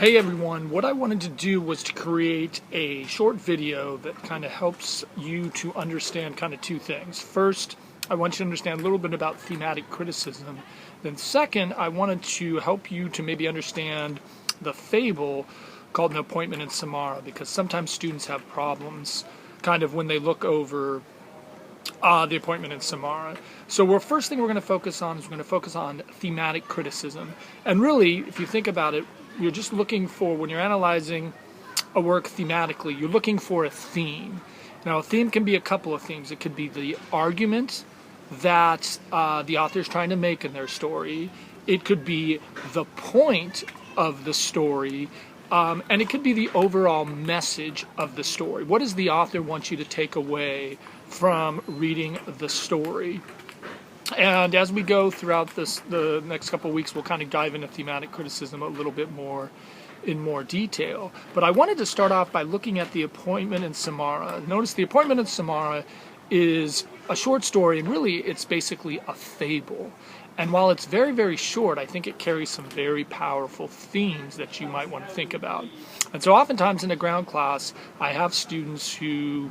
Hey everyone, what I wanted to do was to create a short video that kind of helps you to understand kind of two things. First, I want you to understand a little bit about thematic criticism. Then second, I wanted to help you to maybe understand the fable called An Appointment in Samara, because sometimes students have problems kind of when they look over The Appointment in Samara. So first thing we're going to focus on is we're going to focus on thematic criticism. And really, if you think about it, you're just looking for, when you're analyzing a work thematically, you're looking for a theme. Now, a theme can be a couple of themes. It could be the argument that the author is trying to make in their story. It could be the point of the story. And it could be the overall message of the story. What does the author want you to take away from reading the story? And as we go throughout the next couple of weeks, we'll kind of dive into thematic criticism a little bit more in more detail. But I wanted to start off by looking at The Appointment in Samara. Notice The Appointment in Samara is a short story, and really it's basically a fable. And while it's very, very short, I think it carries some very powerful themes that you might want to think about. And so oftentimes in a ground class, I have students who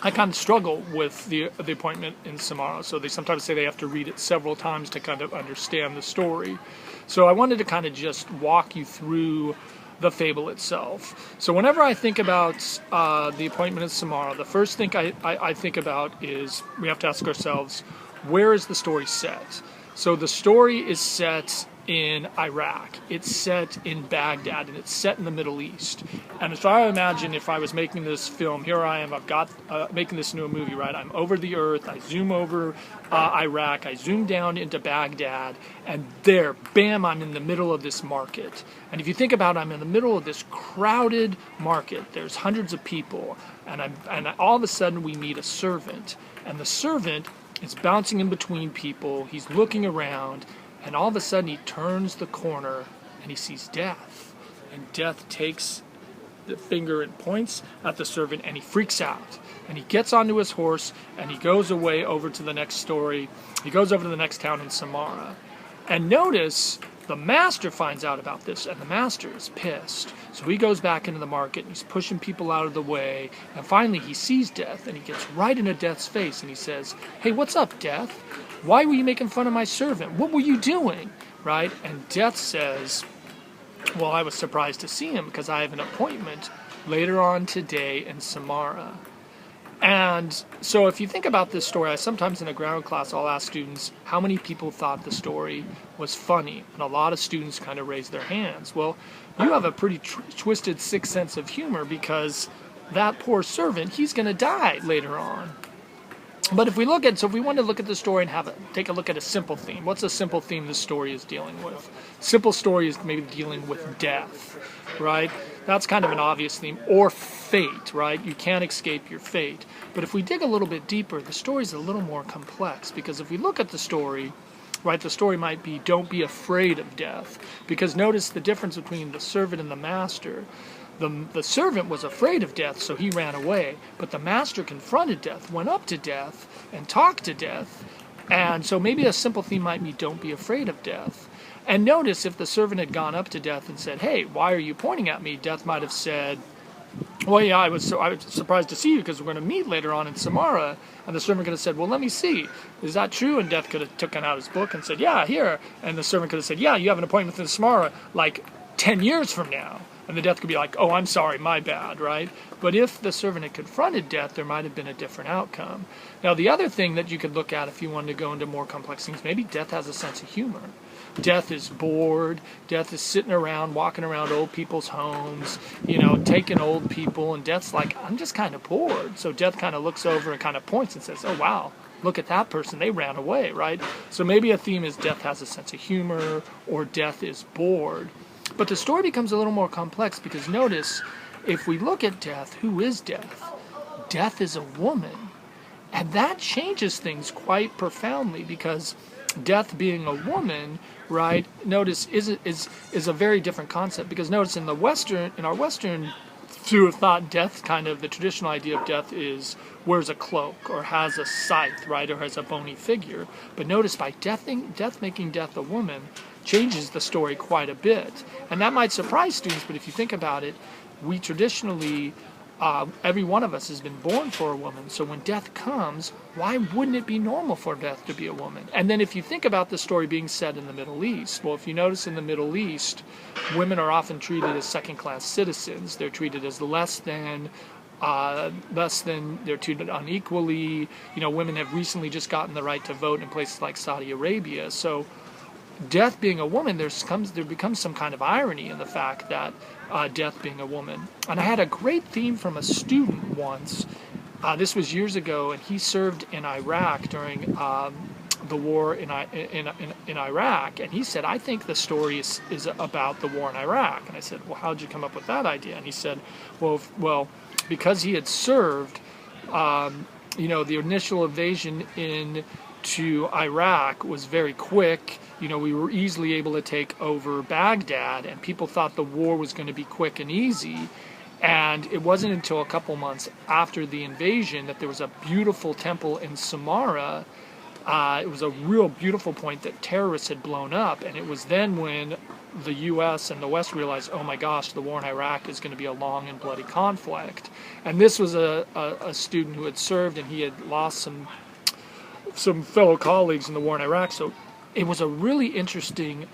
I kind of struggle with the Appointment in Samara, so they sometimes say they have to read it several times to kind of understand the story. So I wanted to kind of just walk you through the fable itself. So whenever I think about The Appointment in Samara, the first thing I think about is we have to ask ourselves, where is the story set? So the story is set in Iraq, it's set in Baghdad, and it's set in the Middle East. And so I imagine if I was making this film, here I am, I've got making this into a movie, right? I'm over the earth, I zoom over Iraq, I zoom down into Baghdad, and there, bam, I'm in the middle of this market. And if you think about it, I'm in the middle of this crowded market. There's hundreds of people, and all of a sudden we meet a servant, and the servant is bouncing in between people, he's looking around, and all of a sudden he turns the corner and he sees Death. And Death takes the finger and points at the servant, and he freaks out. And he gets onto his horse and he goes away over to the next story. He goes over to the next town in Samara. And notice the master finds out about this, and the master is pissed. So he goes back into the market and he's pushing people out of the way. And finally he sees Death, and he gets right into Death's face and he says, "Hey, what's up, Death? Why were you making fun of my servant? What were you doing?" Right? And Death says, "Well, I was surprised to see him because I have an appointment later on today in Samara." And so if you think about this story, sometimes in a ground class I'll ask students how many people thought the story was funny. And a lot of students kind of raise their hands. Well, you have a pretty twisted sixth sense of humor, because that poor servant, he's going to die later on. But if we want to look at the story and take a look at a simple theme. What's a simple theme this story is dealing with? Simple story is maybe dealing with death, right? That's kind of an obvious theme. Or fate, right? You can't escape your fate. But if we dig a little bit deeper, the story is a little more complex, because if we look at the story, right, the story might be, don't be afraid of death. Because notice the difference between the servant and the master. The servant was afraid of Death, so he ran away. But the master confronted Death, went up to Death, and talked to Death. And so maybe a simple theme might be, don't be afraid of Death. And notice if the servant had gone up to Death and said, "Hey, why are you pointing at me?" Death might have said, "Well, yeah, I was surprised to see you because we're going to meet later on in Samara." And the servant could have said, "Well, let me see. Is that true?" And Death could have taken out his book and said, "Yeah, here." And the servant could have said, "Yeah, you have an appointment in Samara like 10 years from now." And the Death could be like, "Oh, I'm sorry, my bad," right? But if the servant had confronted Death, there might have been a different outcome. Now, the other thing that you could look at if you wanted to go into more complex things, maybe Death has a sense of humor. Death is bored. Death is sitting around, walking around old people's homes, taking old people. And Death's like, "I'm just kind of bored." So Death kind of looks over and kind of points and says, "Oh, wow, look at that person. They ran away," right? So maybe a theme is Death has a sense of humor, or Death is bored. But the story becomes a little more complex, because notice, if we look at Death, who is Death? Death is a woman. And that changes things quite profoundly, because Death being a woman, right, notice is a very different concept. Because notice in our Western view of thought, Death, kind of the traditional idea of Death is wears a cloak or has a scythe, right, or has a bony figure. But notice by Death making Death a woman, changes the story quite a bit. And that might surprise students, but if you think about it, we traditionally, every one of us has been born for a woman. So when death comes, why wouldn't it be normal for death to be a woman? And then if you think about the story being set in the Middle East, well, if you notice in the Middle East, women are often treated as second-class citizens. They're treated as less than, they're treated unequally. Women have recently just gotten the right to vote in places like Saudi Arabia. So death being a woman, there becomes some kind of irony in the fact that death being a woman. And I had a great theme from a student once. This was years ago, and he served in Iraq during the war in Iraq. And he said, I think the story is about the war in Iraq. And I said, well, how'd you come up with that idea? And he said, well, because he had served, the initial invasion into Iraq was very quick. We were easily able to take over Baghdad, and people thought the war was going to be quick and easy. And it wasn't until a couple months after the invasion that there was a beautiful temple in Samara. It was a real beautiful point that terrorists had blown up, and it was then when the U.S. and the West realized, oh my gosh, the war in Iraq is going to be a long and bloody conflict. And this was a student who had served, and he had lost some fellow colleagues in the war in Iraq. So it was a really interesting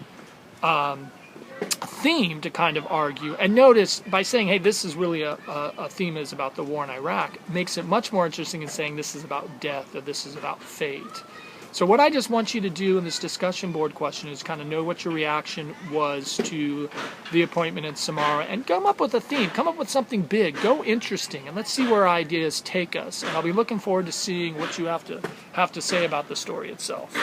theme to kind of argue. And notice, by saying, hey, this is really a theme is about the war in Iraq, makes it much more interesting in saying this is about death or this is about fate. So what I just want you to do in this discussion board question is kind of know what your reaction was to the appointment in Samara and come up with a theme, come up with something big, go interesting, and let's see where ideas take us. And I'll be looking forward to seeing what you have to say about the story itself.